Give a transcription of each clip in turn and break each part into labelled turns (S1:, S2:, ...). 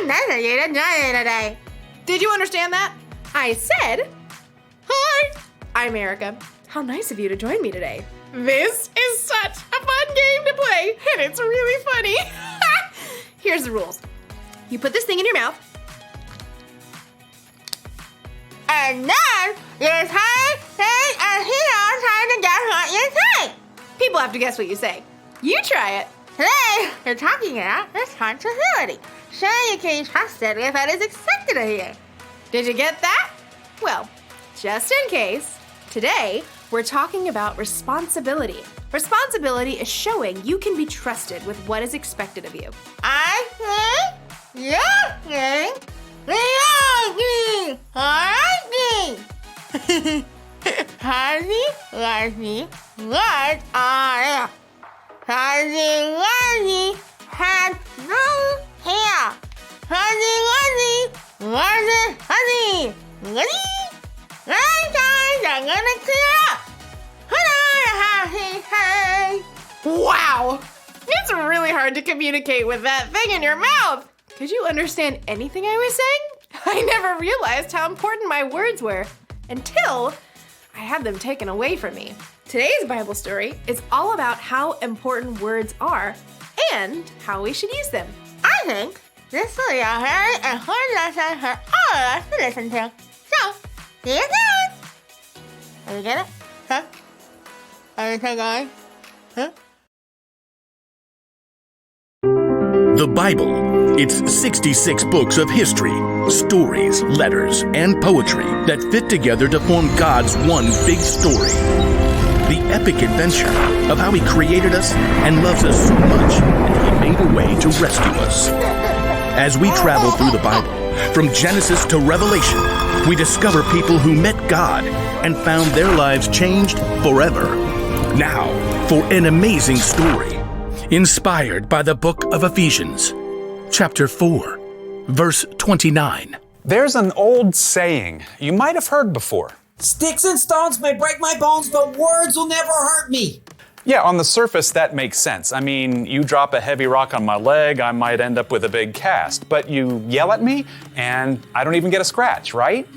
S1: nice of you to join me today.
S2: Did you understand that? I said, hi, I'm Erica. How nice of you to join me today. This is such a fun game to play, and it's really funny. Here's the rules. You put this thing in your mouth.
S1: And then you say things and he knows how to guess what you say.
S2: People have to guess what you say. You try it.
S1: Today, you're talking about responsibility. So you can be trusted with what is expected of you.
S2: Did you get that? Well, just in case, today we're talking about responsibility. Responsibility is showing you can be trusted with what is expected of you.
S1: I think, you think, we all think, Hazy, lazy, what are you? Hazy, lazy, had no hair. Hazy, lazy, I'm gonna clear up.
S2: Wow! It's really hard to communicate with that thing in your mouth. Could you understand anything I was saying? I never realized how important my words were until I had them taken away from me. Today's Bible story is all about how important words are and how we should use them.
S1: I think this will be a very important lesson for all of us to listen to. So, see you soon! Did you get it? Huh? Everything going? Huh?
S3: The Bible. It's 66 books of history, stories, letters, and poetry that fit together to form God's one big story. The epic adventure of how He created us and loves us so much that He made a way to rescue us. As we travel through the Bible, from Genesis to Revelation, we discover people who met God and found their lives changed forever. Now, for an amazing story, inspired by the book of Ephesians, chapter 4, verse 29.
S4: There's an old saying you might have heard before.
S5: Sticks and stones may break my bones, but words will never hurt me.
S4: Yeah, on the surface, that makes sense. I mean, you drop a heavy rock on my leg, I might end up with a big cast. But you yell at me, and I don't even get a scratch, right?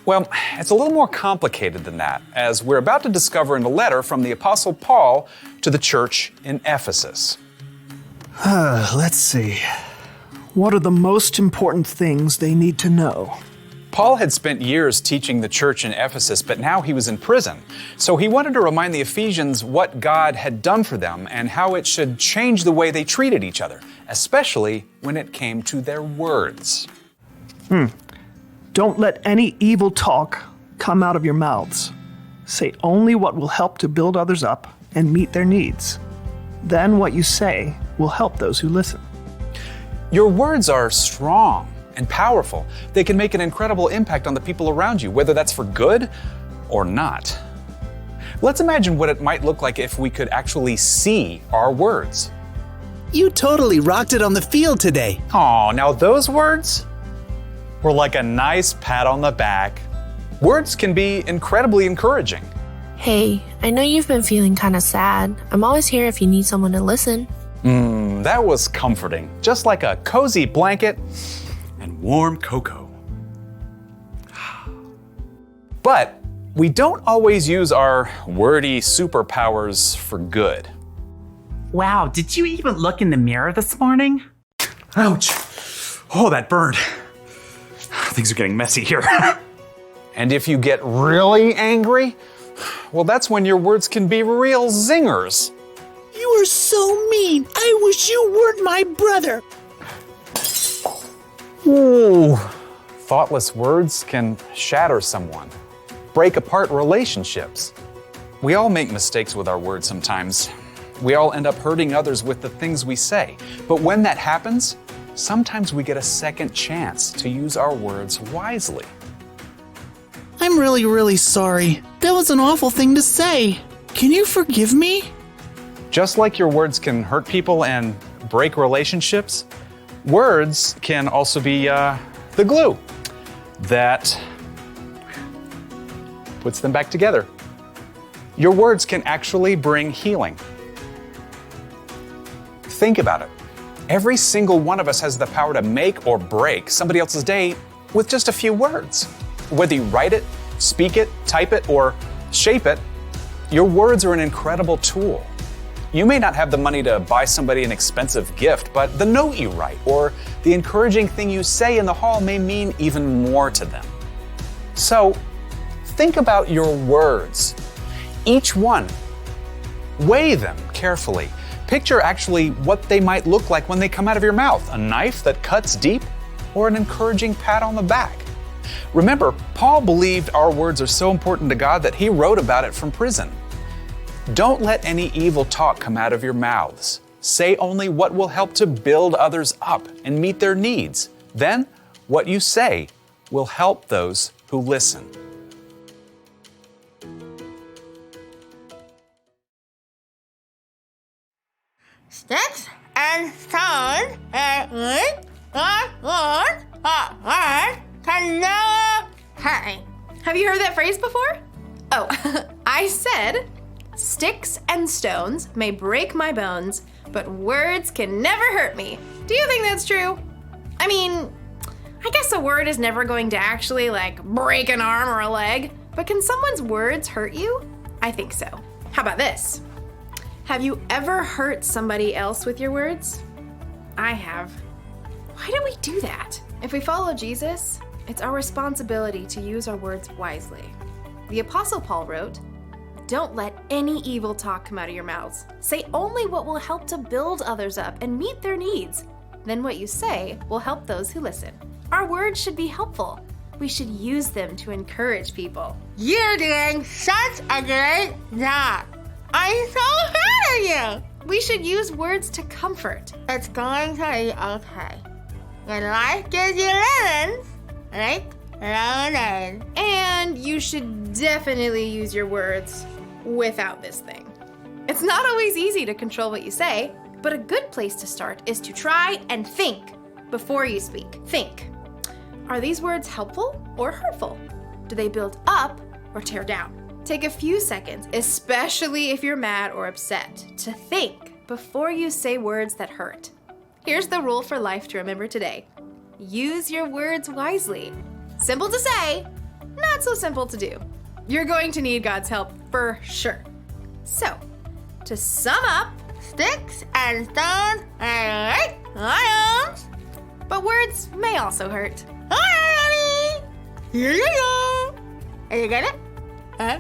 S4: Well, it's a little more complicated than that, as we're about to discover in a letter from the Apostle Paul to the church in Ephesus.
S6: Let's see. What are the most important things they need to know?
S4: Paul had spent years teaching the church in Ephesus, but now he was in prison. So he wanted to remind the Ephesians what God had done for them and how it should change the way they treated each other, especially when it came to their words.
S6: Don't let any evil talk come out of your mouths. Say only what will help to build others up and meet their needs. Then what you say will help those who listen.
S4: Your words are strong and powerful. They can make an incredible impact on the people around you, whether that's for good or not. Let's imagine what it might look like if we could actually see our words.
S7: You totally rocked it on the field today.
S4: Aw, now those words were like a nice pat on the back. Words can be incredibly encouraging.
S8: Hey, I know you've been feeling kind of sad. I'm always here if you need someone to listen.
S4: That was comforting. Just like a cozy blanket and warm cocoa. But we don't always use our wordy superpowers for good.
S9: Wow, did you even look in the mirror this morning? Ouch. Oh, that burned. Things are getting messy here.
S4: And if you get really angry, well, that's when your words can be real zingers.
S7: You are so mean. I wish you weren't my brother.
S4: Ooh. Thoughtless words can shatter someone, break apart relationships. We all make mistakes with our words sometimes. We all end up hurting others with the things we say. But when that happens, sometimes we get a second chance to use our words wisely.
S7: I'm really sorry. That was an awful thing to say. Can you forgive me?
S4: Just like your words can hurt people and break relationships, words can also be the glue that puts them back together. Your words can actually bring healing. Think about it. Every single one of us has the power to make or break somebody else's day with just a few words. Whether you write it, speak it, type it, or shape it, your words are an incredible tool. You may not have the money to buy somebody an expensive gift, but the note you write or the encouraging thing you say in the hall may mean even more to them. So, think about your words. Each one. Weigh them carefully. Picture actually what they might look like when they come out of your mouth. A knife that cuts deep or an encouraging pat on the back. Remember, Paul believed our words are so important to God that he wrote about it from prison. Don't let any evil talk come out of your mouths. Say only what will help to build others up and meet their needs. Then, what you say will help those who listen.
S1: Sticks and stones and wood can never hurt me.
S2: Have you heard that phrase before? Oh, I said, sticks and stones may break my bones, but words can never hurt me. Do you think that's true? I mean, I guess a word is never going to actually break an arm or a leg, but can someone's words hurt you? I think so. How about this? Have you ever hurt somebody else with your words? I have. Why do we do that? If we follow Jesus, it's our responsibility to use our words wisely. The Apostle Paul wrote, "Don't let any evil talk come out of your mouths. Say only what will help to build others up and meet their needs. Then what you say will help those who listen." Our words should be helpful. We should use them to encourage people.
S1: You're doing such a great job. I'm so proud of you.
S2: We should use words to comfort.
S1: It's going to be okay. When life gives you lemons, make lemonade.
S2: And you should definitely use your words without this thing. It's not always easy to control what you say, but a good place to start is to try and think before you speak. Think. Are these words helpful or hurtful? Do they build up or tear down? Take a few seconds, especially if you're mad or upset, to think before you say words that hurt. Here's the rule for life to remember today. Use your words wisely. Simple to say, not so simple to do. You're going to need God's help for sure. So, to sum up,
S1: Sticks and stones and break lions.
S2: but words may also hurt.
S1: Hi, honey. Here you go. Are you get it? Huh?